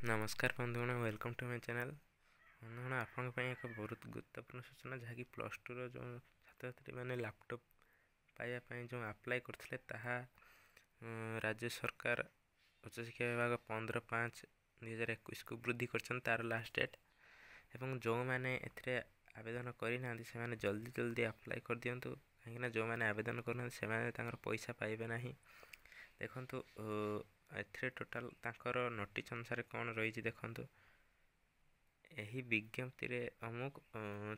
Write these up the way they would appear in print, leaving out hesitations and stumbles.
नमस्कार बंधुगण, welcome to my channel. बंधुगण आपंक एक बहुत गुरुत्वपूर्ण सूचना जहाँकि प्लस टू रो जो छात्र छात्री मैंने लैपटॉप पाइबा जो अप्लाई करते राज्य सरकार उच्च शिक्षा विभाग 15/5/2021 को वृद्धि कर तार लास्ट डेट एवं जो मैंने ए आवेदन करना से जल्दी जल्दी अप्लाई कर दिंतु कहीं जो मैंने आवेदन करना पैसा पाइबे ना। देखु एथिरे टोटाल तांकर नोटिस अनुसार कौन रही देखु यही विज्ञप्ति रे अमुक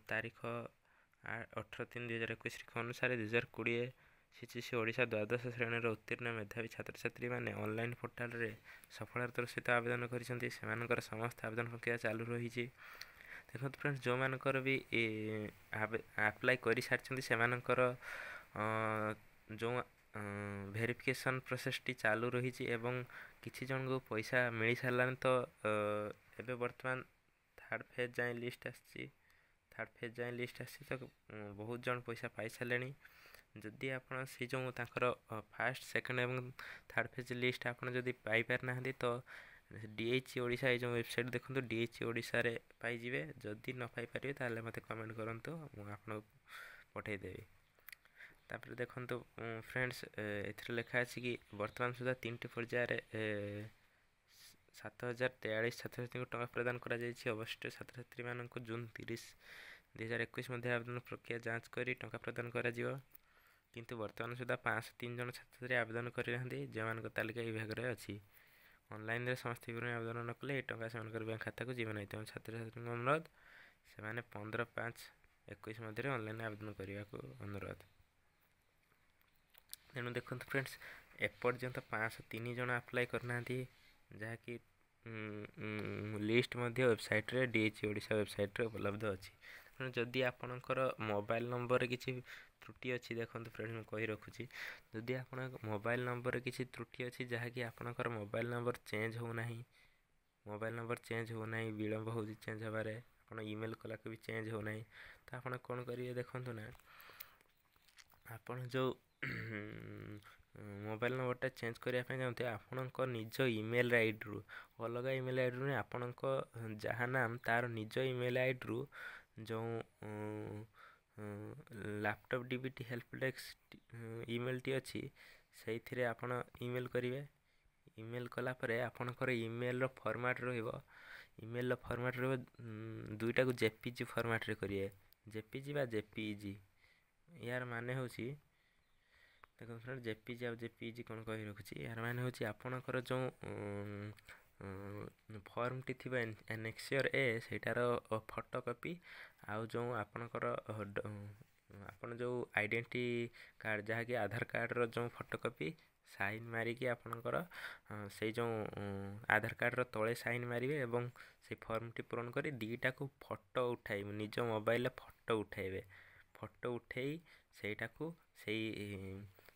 तारीख 18/3/2021 अनुसार 2020 सीचीसी ओडिशा द्वादश श्रेणी उत्तीर्ण मेधावी छात्र छात्री मैंने ऑनलाइन पोर्टाल रे सफलतार सहित आवेदन कर समस्त आवेदन प्रक्रिया चालू रही। देखो फ्रेंड्स जो मानकर भी अप्लाई कर सारी जो भेरिफिकेशन प्रोसेस टी चालू रही एवं किसी जन को पैसा मिल सारा तो एबे वर्तमान थर्ड फेज जाए लिस्ट आसी तो बहुत जन पैसा पाई सारे। जदि आप जो फास्ट सेकेंड एवं थर्ड फेज लिस्ट आप पाई पार ना तो DH ओडिशा ये जो वेबसाइट देखो DH ओडिशा रे पाइबे। जदि न पाई पारे ताले मते कमेंट करंतु मु आपन पठेदेवी। तापर देखो फ्रेंड्स एथरे लिखा अछि कि वर्तमान सुधा 3टी पर्यायर 7043 छात्र छात्री को टंका प्रदान करा जायछि। अवश्य छात्र छात्री मानक जून 30/2021 मध्य आवेदन प्रक्रिया जांच करी टंका प्रदान करा जिवो। किंतु वर्तमान सुधा 503 जन छात्र छात्री आवेदन करि रहंदी जेमानक तालिका विभाग रे अछि। ऑनलाइन रे समस्त विवरण आवेदन न कले टंका सेमानकर बैंक खाता को जीवन नहीं तेणु छात्र छात्री अनुरोध से 15/5/21 मध्य ऑनलाइन आवेदन करने को अनुरोध। तेणु देखो फ्रेंड्स एपर्यंत 503 जन अप्लाई करना जहाँकि लिस्ट वेबसाइट रे DH ओडिशा वेबसाइट रे उपलब्ध अच्छी। जदि आपणकर मोबाइल नंबर किसी त्रुटि अच्छी देखो फ्रेंड्स मुझे कही रखुची जदि आप मोबाइल नंबर किसी त्रुटि अच्छी जहाँकि आपणकर मोबाइल नंबर चेंज होना विलम्ब हो चेंज हबारे आप ईमेल कला भी चेंज होना तो आप कौन करेंगे देखु ना आपन जो मोबाइल नंबरटा चेंज करने चाहते आपणक निज ईमेल आईडी रु अलग ईमेल आईडी रु आपणक जहाँ नाम तार निज ईमेल आईडी रु जो laptop DBT help desk email T अच्छी से आपन ईमेल करेंगे। ईमेल कलापर आपणकर ईमेल रो फॉर्मेट दुईटा को JPG फॉर्मेट रे करिए JPG बा JPG यार माने होची देखो फ्रेंड JPG आ JPG कौन कही रखुची यार माने होची आपणकर जो फॉर्म टी थी एनेक्सियर ए सेटार फोटोकॉपी आउ जो आपणकर आपन जो आइडेंटिटी कार्ड जहाँकि आधार कार्ड रो जो फोटोकॉपी साइन मारिकी आपणकर से जो आधार कार्ड रो तले साइन मारिबे एवं से फॉर्म टी पूरण करी दीटा को फोटो उठाई निज मोबाइल फोटो उठाई सेटा को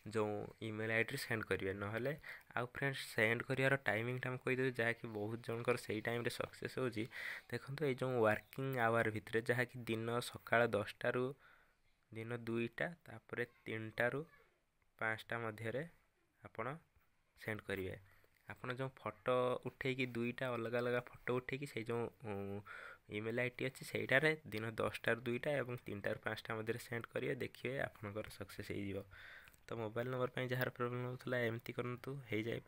जो ईमेल आईडी सेंड करेंगे नहले आउ फ्रेंड्स सेंड करार टाइमिंग टाइम कहीदेवी जहाँकि बहुत जनकर से टाइम सक्सेस हो देखो ये जो वर्किंग आवर भितर जहाँकि दिन सकाळ 10टा रु दिन 2टा तापर 3टा रु 5टा मध्य आपण सेंड करेंगे। आपन जो फोटो उठेकी दुईटा अलग अलग फोटो उठेकी से जो ईमेल आईडी अच्छी से दिन 10टा रु 2टा एवं 3टा रु 5टा मध्य सेंड करेंगे देखिए आपनकर सक्सेस हो। तो मोबाइल नंबर पर जार प्रोब्लेम होता एमती करूँ हो जाए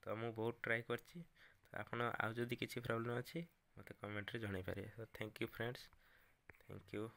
तो मुझे बहुत ट्राए करछि तो आपन आउ जदि किसी प्रोब्लेम अच्छी मत कमेंट रे जणाई पारे। तो thank you friends, thank you.